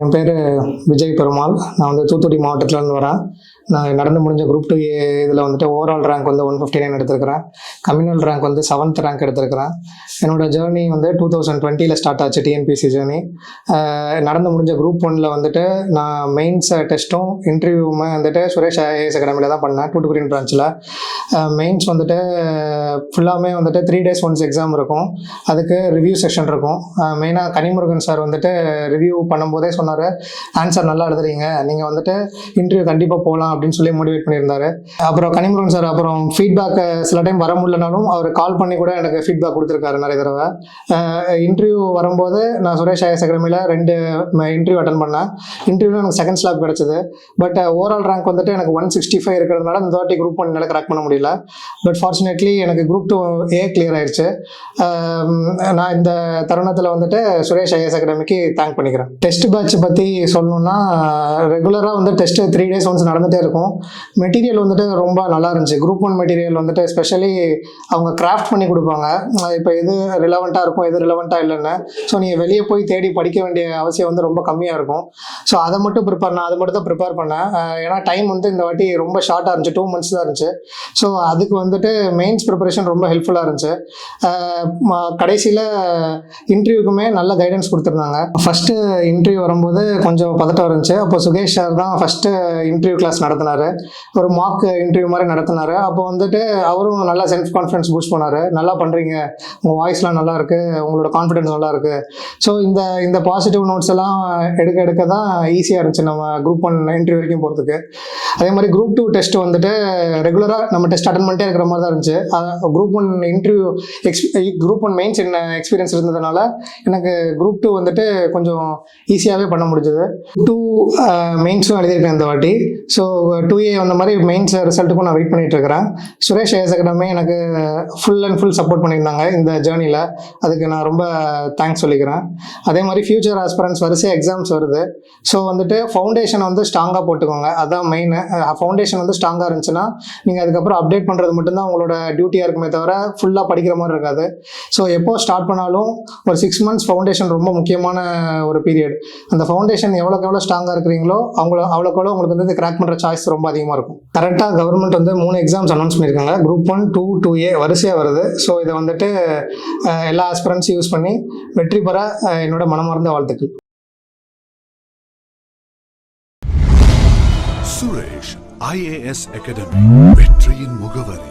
என் பேர் விஜய் பெருமாள். நான் வந்து தூத்துக்குடி மாவட்டத்திலேருந்து வரேன். நான் நடந்து முடிஞ்ச குரூப் 2 இதில் வந்துட்டு ஓவரால் ரேங்க் வந்து 159 எடுத்திருக்கிறேன். கம்யூனல் ரேங்க் வந்து 7th ரேங்க் எடுத்திருக்கிறேன். என்னோட ஜேர்னி வந்து 2020 ஸ்டார்ட் ஆச்சு, டிஎன்பிசி ஜேர்னி. நடந்து முடிஞ்ச குரூப் 1 வந்துட்டு நான் மெயின்ஸ் டெஸ்ட்டும் இன்டர்வியூவுமே வந்துட்டு சுரேஷ் ஐஏஎஸ் அகாடமியில் தான் பண்ணேன், டூத்துக்குடி பிரான்ச்சில். மெயின்ஸ் வந்துட்டு ஃபுல்லாமே வந்துட்டு 3 days ஒன்ஸ் எக்ஸாம் இருக்கும். அதுக்கு ரிவ்யூ செஷன் இருக்கும். மெயினாக கனிமுருகன் சார் வந்துட்டு ரிவ்யூ பண்ணும்போதே சொன்னார், ஆன்சர் நல்லா எழுதுறீங்க, நீங்கள் வந்துட்டு இன்டர்வியூ கண்டிப்பாக போகலாம் அப்படின்னு சொல்லி மோட்டிவேட் பண்ணியிருந்தாரு. அப்புறம் கனிமுருகன் சார் அப்புறம் ஃபீட்பேக் சில டைம் வர முடியலனாலும் அவர் கால் பண்ணி கூட எனக்கு ஃபீட்பேக் கொடுத்துருக்காரு நிறைய தடவை. இன்டர்வியூ வரும்போது நான் சுரேஷ் ஐஏஎஸ் அகாடமியில் 2 இன்டர்வியூ அட்டன் பண்ணேன். இன்டர்வியூவில் எனக்கு செகண்ட் ஸ்லாப் கிடச்சிது. பட் ஓவரால் ரேங்க் வந்துட்டு எனக்கு 165 இருக்கிறதுனால இந்த 30 குரூப் 1 கிராக் பண்ண முடியல. பட் ஃபார்ச்சுனேட்லி எனக்கு குரூப் 2A கிளியர் ஆயிடுச்சு. நான் இந்த தருணத்தில் வந்துட்டு சுரேஷ் ஐஏஎஸ் அகாடமிக்கு தேங்க் பண்ணிக்கிறேன். டெஸ்ட் பேட்ச் பற்றி சொல்லணும்னா, ரெகுலராக வந்து டெஸ்ட்டு 3 days ஒன்ஸ் நடந்துகிட்டே இருக்கும். மெட்டீரியல் வந்துட்டு ரொம்ப நல்லா இருந்துச்சு. குரூப் 1 மெட்டீரியல் வந்துட்டு ஸ்பெஷலி அவங்க கிராஃப்ட் பண்ணி கொடுப்பாங்க. இப்போ எது ரிலவெண்ட்டாக இருக்கும், எது ரிலவெண்ட்டாக இல்லைன்னு. ஸோ நீங்கள் வெளியே போய் தேடி படிக்க வேண்டிய அவசியம் வந்து ரொம்ப கம்மியாக இருக்கும். ஸோ அதை மட்டும் தான் ப்ரிப்பேர் பண்ணேன். ஏன்னா டைம் வந்து இந்த வாட்டி ரொம்ப ஷார்ட்டாக இருந்துச்சு, 2 months தான் இருந்துச்சு. ஸோ அதுக்கு வந்துட்டு மெயின்ஸ் ப்ரிப்பரேஷன் ரொம்ப ஹெல்ப்ஃபுல்லாக இருந்துச்சு. கடைசியில் இன்டர்வியூக்குமே நல்ல கைடன்ஸ் கொடுத்துருந்தாங்க. ஃபஸ்ட்டு இன்டர்வியூ வரும்போது கொஞ்சம் பதட்டம் இருந்துச்சு. அப்போ சுகேஷ் சார் தான் ஃபஸ்ட்டு இன்டர்வியூ கிளாஸ் நடத்தினார். ஒரு மார்க் இன்டர்வியூ மாதிரி நடத்தினார். அப்போ வந்துட்டு அவரும் நல்லா செல்ஃப் கான்ஃபிடன்ஸ் பூஸ்ட் பண்ணார். நல்லா பண்ணுறீங்க, உங்கள் வாய்ஸ்லாம் நல்லா இருக்குது, உங்களோட கான்ஃபிடென்ஸ் நல்லா இருக்குது. ஸோ இந்த பாசிட்டிவ் நோட்ஸ் எல்லாம் எடுக்க தான் ஈஸியாக இருந்துச்சு நம்ம குரூப் 1 இன்டர்வியூ வரைக்கும் போகிறதுக்கு. அதே மாதிரி குரூப் 2 டெஸ்ட் வந்துட்டு ரெகுலராக நம்ம டெஸ்ட் அட்டன் பண்ணிட்டே இருக்கிற மாதிரி தான் இருந்துச்சு. Group 1 interview group 1 mains experience இருந்ததுனால எனக்கு குரூப் 2 வந்துட்டு கொஞ்சம் ஈஸியாகவே பண்ண முடிஞ்சது. 2 மெயின்ஸும் எழுதியிருக்கேன் இந்த வாட்டி. ஸோ 2A அந்த மாதிரி மெயின்ஸ் ரிசல்ட்டுக்கும் நான் வெயிட் பண்ணிட்டு இருக்கிறேன். சுரேஷ் ஐஏஎஸ் அகாடமி எனக்கு ஃபுல் அண்ட் ஃபுல் சப்போர்ட் பண்ணியிருந்தாங்க இந்த ஜேர்னியில். அதுக்கு நான் ரொம்ப தேங்க்ஸ் சொல்லிக்கிறேன். அதே மாதிரி ஃபியூச்சர் ஆஸ்பிரன்ஸ் வரிசையாக எக்ஸாம்ஸ் வருது. ஸோ வந்துட்டு ஃபவுண்டேஷன் வந்து ஸ்ட்ராங்காக போட்டுக்கோங்க, அதுதான் மெயின். ஃபவுண்டேஷன் வந்து ஸ்ட்ராங்காக இருந்துச்சுன்னா நீங்கள் அதுக்கப்புறம் அப்டேட் பண்ணுறது மட்டும்தான் உங்களோட டியூட்டியாக இருக்குமே தவிர ஃபுல்லாக படிக்கிற மாதிரி இருக்காது. ஸோ எப்போ ஸ்டார்ட் பண்ணாலும் ஒரு 6 months ஃபவுண்டேஷன் ரொம்ப முக்கியமான ஒரு பீரியட். அந்த ஃபவுண்டேஷன் எவ்வளோக்கு எவ்வளோ ஸ்ட்ராங்காக இருக்கிறீங்களோ அவ்வளோக்கு உங்களுக்கு வந்து கிராக் பண்ணுற சாய்ஸ் ரொம்ப அதிகமாக இருக்கும். கரெக்டாக கவர்மெண்ட் வந்து 3 எக்ஸாம்ஸ் அனௌன்ஸ் பண்ணியிருக்காங்க. குரூப் 1, 2, 2A வரிசையாக வருது. ஸோ இதை வந்துட்டு எல்லா ஆஸ்பிரன்ஸும் யூஸ் பண்ணி வெற்றி பெற என்னோட மனமார்ந்த வாழ்த்துக்கள். சுரேஷ் ஐஏஎஸ் அகாடமி, வெற்றியின் முகவரி.